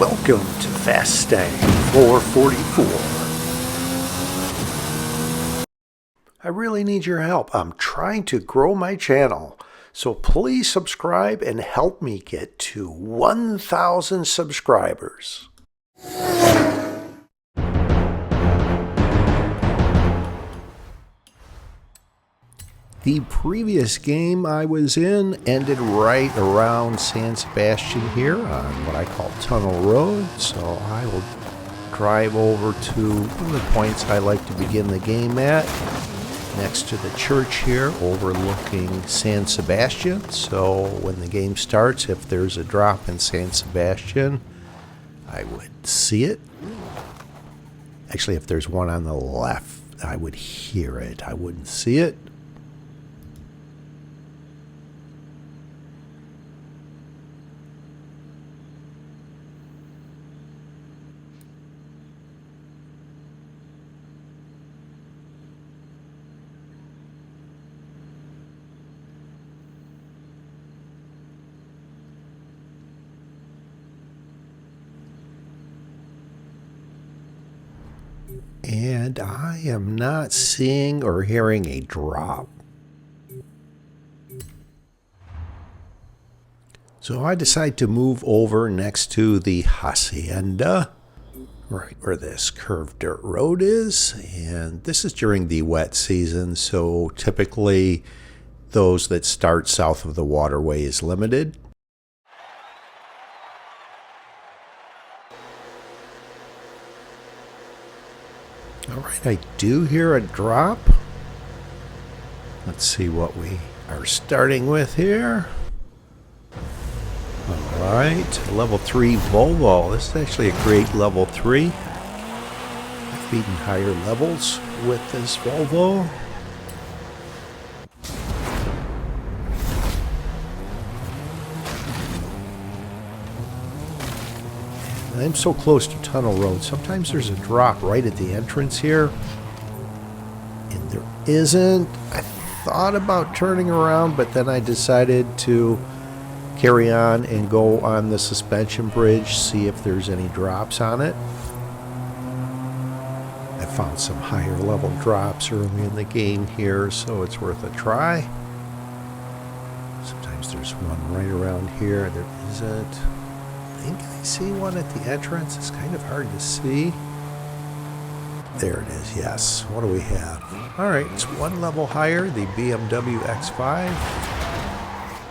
Welcome to Fastang 444. I really need your help. I'm trying to grow my channel, so please subscribe and help me get to 1,000 subscribers. The previous game I was in ended right around San Sebastian here on what I call Tunnel Road, so I will drive over to one of the points I like to begin the game at, next to the church here overlooking San Sebastian. So when the game starts, if there's a drop in San Sebastian, I would see it. Actually, if there's one on the left, I would hear it. I wouldn't see it. And I am not seeing or hearing a drop. So I decide to move over next to the hacienda, right where this curved dirt road is. And this is during the wet season, so typically those that start south of the waterway is limited. Alright, I do hear a drop. Let's see what we are starting with here. Alright, level 3 Volvo. This is actually a great level 3. I've beaten higher levels with this Volvo. I'm so close to Tunnel Road. Sometimes there's a drop right at the entrance here, and there isn't. I thought about turning around, but then I decided to carry on and go on the suspension bridge, see if there's any drops on it. I found some higher level drops early in the game here, so it's worth a try. Sometimes there's one right around here. There isn't. I think I see one at the entrance. It's kind of hard to see. There it is, yes. What do we have? Alright, it's one level higher, the BMW X5.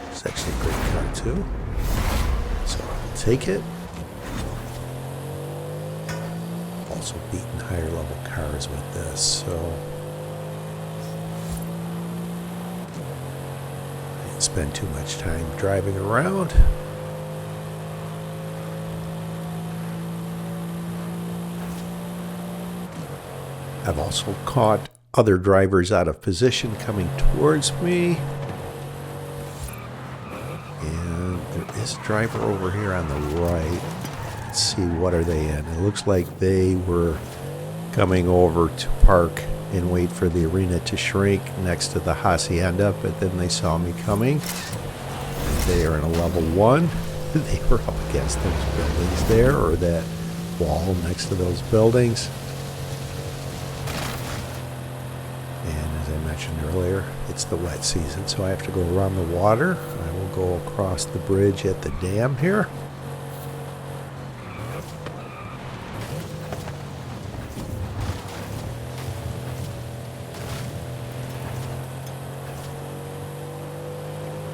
It's actually a great car too. So I'll take it. I've also beaten higher level cars with this, so I didn't spend too much time driving around. I've also caught other drivers out of position coming towards me. And there is a driver over here on the right. Let's see, what are they in? It looks like they were coming over to park and wait for the arena to shrink next to the hacienda, but then they saw me coming. And they are in a level 1. They were up against those buildings there, or that wall next to those buildings. Earlier, it's the wet season, so I have to go around the water. I will go across the bridge at the dam here.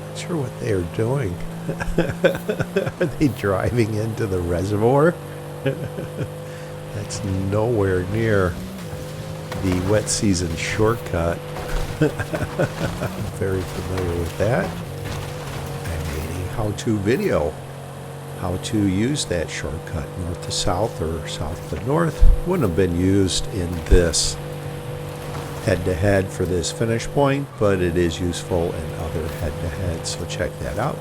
Not sure what they are doing. Are they driving into the reservoir? That's nowhere near the wet season shortcut. I'm very familiar with that. I made a how-to video how to use that shortcut north to south or south to north. Wouldn't have been used in this head-to-head for this finish point, but it is useful in other head-to-heads, so check that out.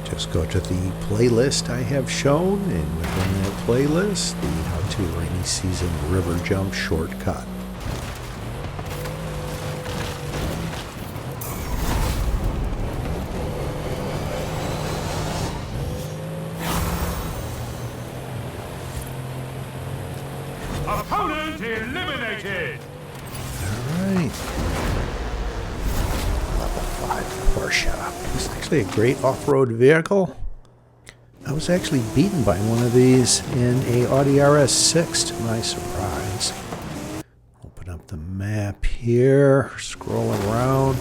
Just go to the playlist I have shown, and within that playlist, the how-to rainy season river jump shortcut. eliminated. Alright. Level 5 Porsche. It's actually a great off-road vehicle. I was actually beaten by one of these in a Audi RS6 to my surprise. Open up the map here, scroll around.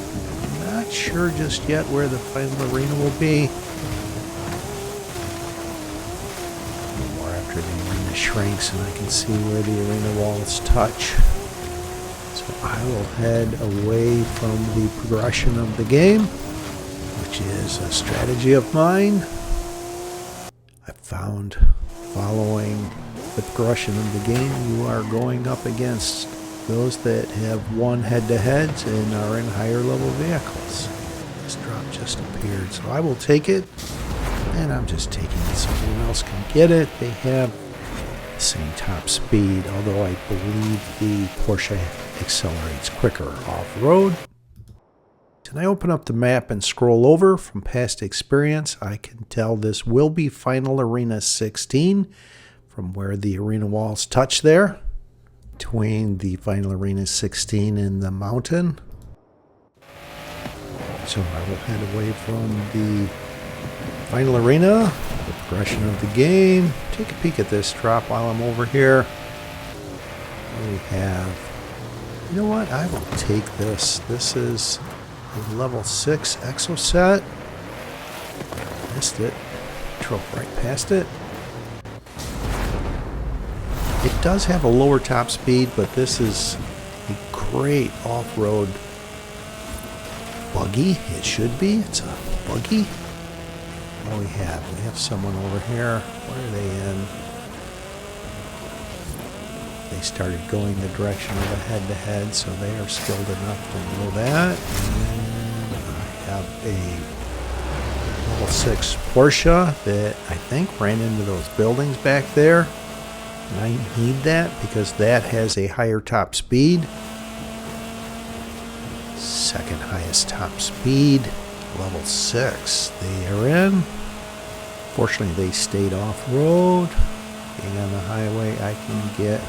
Not sure just yet where the final arena will be. More after the arena shrinks and I can see where the arena walls touch. So I will head away from the progression of the game, which is a strategy of mine. I found following the progression of the game, you are going up against those that have won head-to-heads and are in higher level vehicles. This drop just appeared, so I will take it, and I'm just taking it so everyone else can get it. They have the same top speed, although I believe the Porsche accelerates quicker off-road. When I open up the map and scroll over from past experience, I can tell this will be Final Arena 16 from where the arena walls touch there. Between the Final Arena 16 and the mountain. So I will head away from the Final Arena, the progression of the game. Take a peek at this drop while I'm over here. We have, you know what, I will take this. This is a level 6 exoset. Missed it. Drove right past it. It does have a lower top speed, but this is a great off-road buggy. It should be. It's a buggy. What do we have? We have someone over here. What are they in? They started going the direction of a head-to-head, so they are skilled enough to know that. And I have a level 6 Porsche that I think ran into those buildings back there. And I need that because that has a higher top speed. Second highest top speed, level 6. They are in. Fortunately, they stayed off-road. Being on the highway, I can get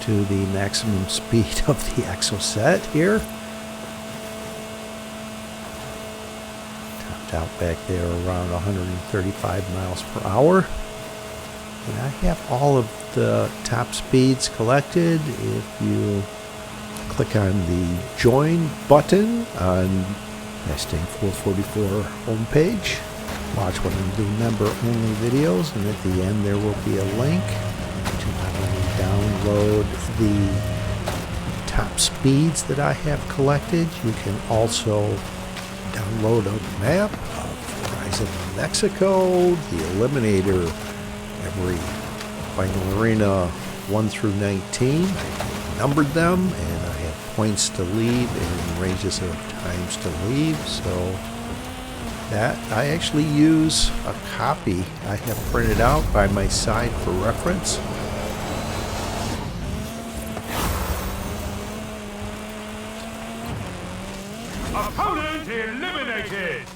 to the maximum speed of the exoset here. Topped out back there around 135 miles per hour. And I have all of the top speeds collected. If you click on the join button on Mustang 444 homepage, watch one of the member only videos, and at the end there will be a link to not only download the top speeds that I have collected, you can also download a map of Horizon Mexico, the Eliminator, every Final Arena 1 through 19. I numbered them, and I have points to leave and ranges of times to leave. So that I actually use a copy I have printed out by my side for reference. Opponent eliminated.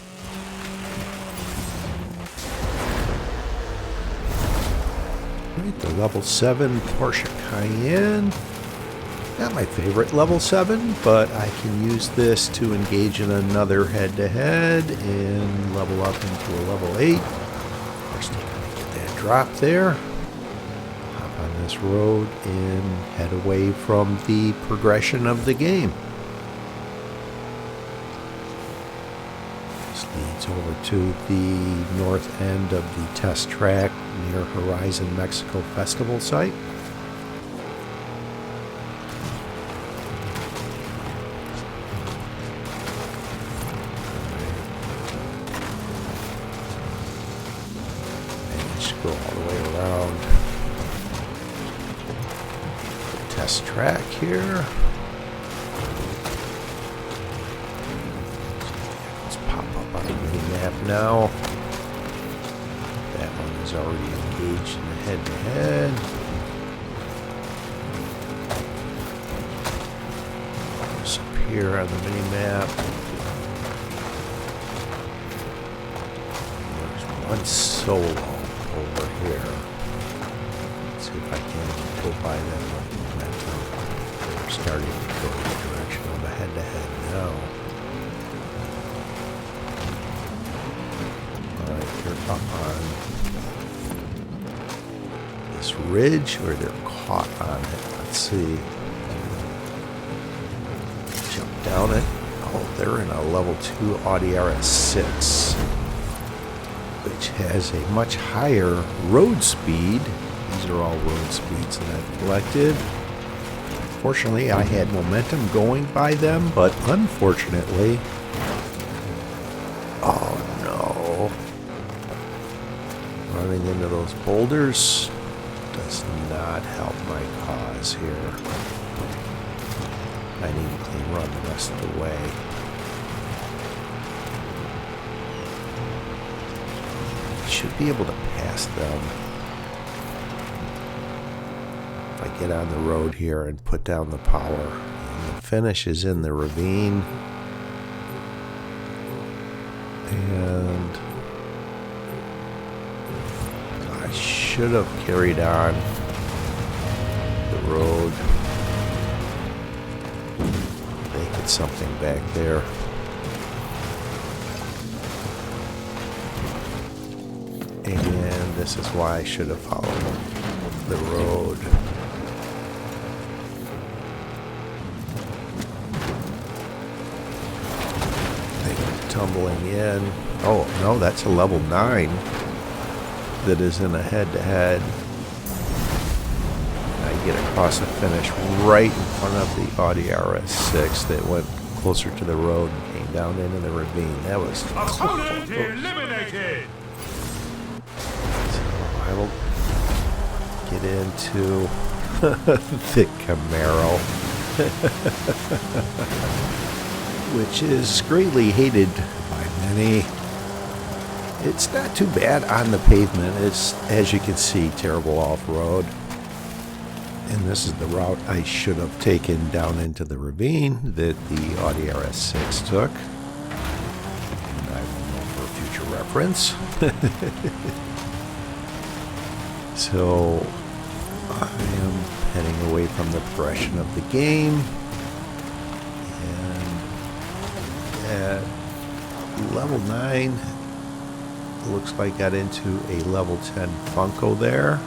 The level 7 Porsche Cayenne. Not my favorite level 7, but I can use this to engage in another head-to-head and level up into a level 8. First, I gotta get that drop there. Hop on this road and head away from the progression of the game. This leads over to the north end of the test track near Horizon Mexico Festival site. Managed to go all the way around the test track here. Let's pop up on the mini map now. That one is already engaged in the head-to-head. Just up here on the mini-map. There's one solo over here. See if I can go by them with momentum. They're starting to go in the direction of a head-to-head now. Alright, they're up on this ridge, or they're caught on it. Let's see. Jump down it. Oh, they're in a level 2 Audi RS6, which has a much higher road speed. These are all road speeds that I've collected. Fortunately, I had momentum going by them, but unfortunately... Oh no. Running into those boulders does not help my cause here. I need a clean run the rest of the way. Should be able to pass them if I get on the road here and put down the power. And the finish is in the ravine. And I should have carried on the road. Make it something back there. And this is why I should have followed the road. They're tumbling in. Oh, no, that's a level 9 that is in a head-to-head. I get across the finish right in front of the Audi RS6 that went closer to the road and came down into the ravine. That was... Opponent eliminated! I will get into the Camaro, which is greatly hated by many. It's not too bad on the pavement. It's, as you can see, terrible off-road. And this is the route I should have taken down into the ravine that the Audi RS6 took. And I will know for future reference. So I am heading away from the progression of the game, and at level 9 it looks like I got into a level 10 Funko there.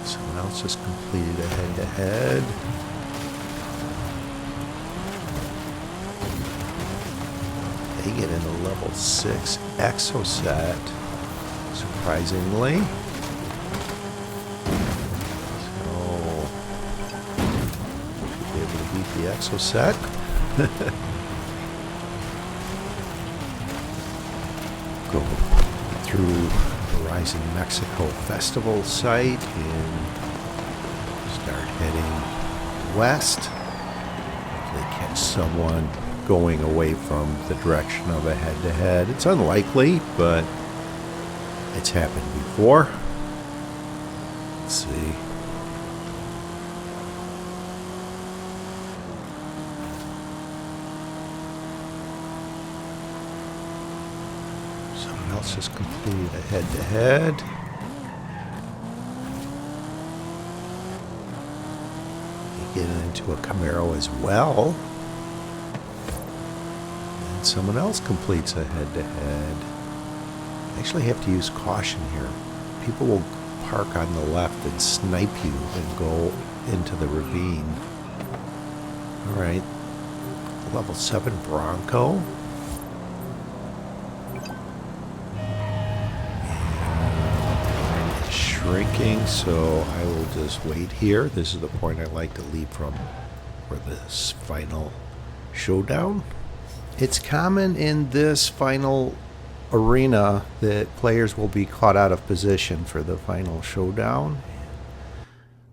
Someone else just completed a head-to-head. They get into level 6 Exoset, surprisingly. So, should be able to beat the Exoset. Go through Horizon Mexico Festival site and start heading west. Hopefully catch someone going away from the direction of a head-to-head. It's unlikely, but it's happened before. Let's see. Someone else just completed a head-to-head. They get into a Camaro as well. Someone else completes a head-to-head. I actually have to use caution here. People will park on the left and snipe you and go into the ravine. Alright. Level 7 Bronco. And it's shrinking, so I will just wait here. This is the point I like to leave from for this final showdown. It's common in this final arena that players will be caught out of position for the final showdown.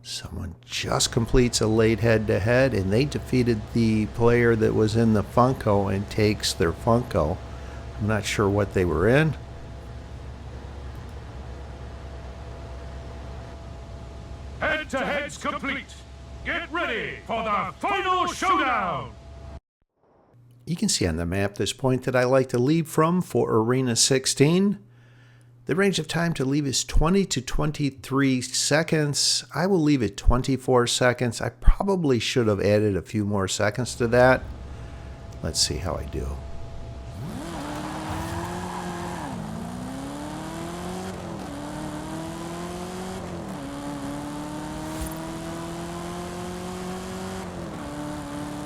Someone just completes a late head-to-head, and they defeated the player that was in the Funko and takes their Funko. I'm not sure what they were in. Head-to-head's complete. Get ready for the final showdown! You can see on the map this point that I like to leave from for Arena 16. The range of time to leave is 20 to 23 seconds. I will leave it 24 seconds. I probably should have added a few more seconds to that. Let's see how I do.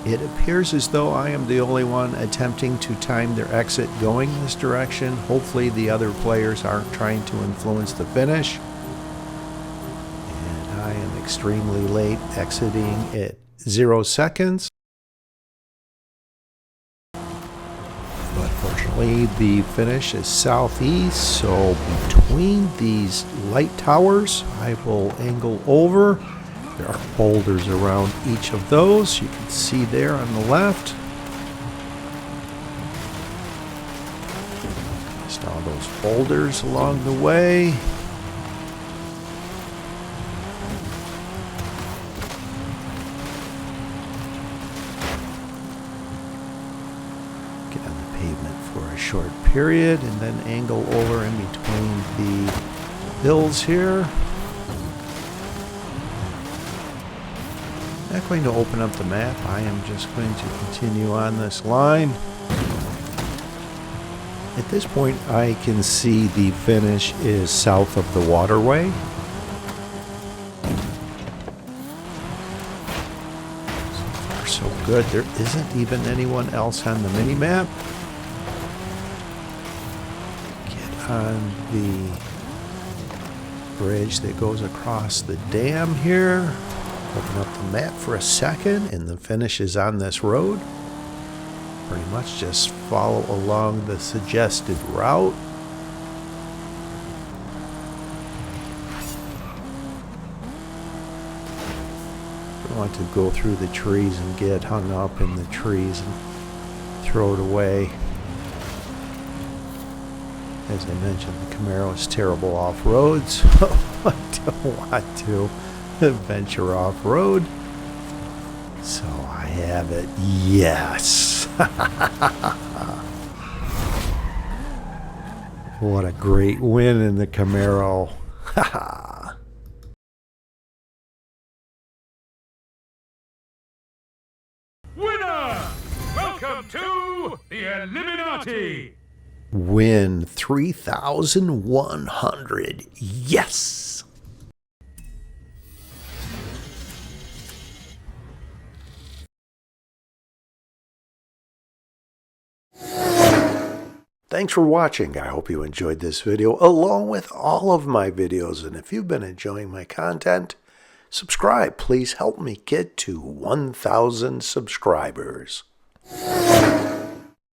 It appears as though I am the only one attempting to time their exit going this direction. Hopefully the other players aren't trying to influence the finish. And I am extremely late, exiting at 0 seconds. But fortunately the finish is southeast, so between these light towers I will angle over. There are boulders around each of those. You can see there on the left. Just all those boulders along the way. Get on the pavement for a short period and then angle over in between the hills here. Not going to open up the map. I am just going to continue on this line. At this point, I can see the finish is south of the waterway. So far, so good. There isn't even anyone else on the mini-map. Get on the bridge that goes across the dam here. Open up the map for a second, and the finish is on this road. Pretty much just follow along the suggested route. Don't want to go through the trees and get hung up in the trees and throw it away. As I mentioned, the Camaro is terrible off-road, so I don't want to venture off-road. So I have it. Yes. What a great win in the Camaro. Winner! Welcome to the Illuminati! Win 3,100. Yes. Thanks for watching. I hope you enjoyed this video along with all of my videos. And if you've been enjoying my content, subscribe. Please help me get to 1,000 subscribers.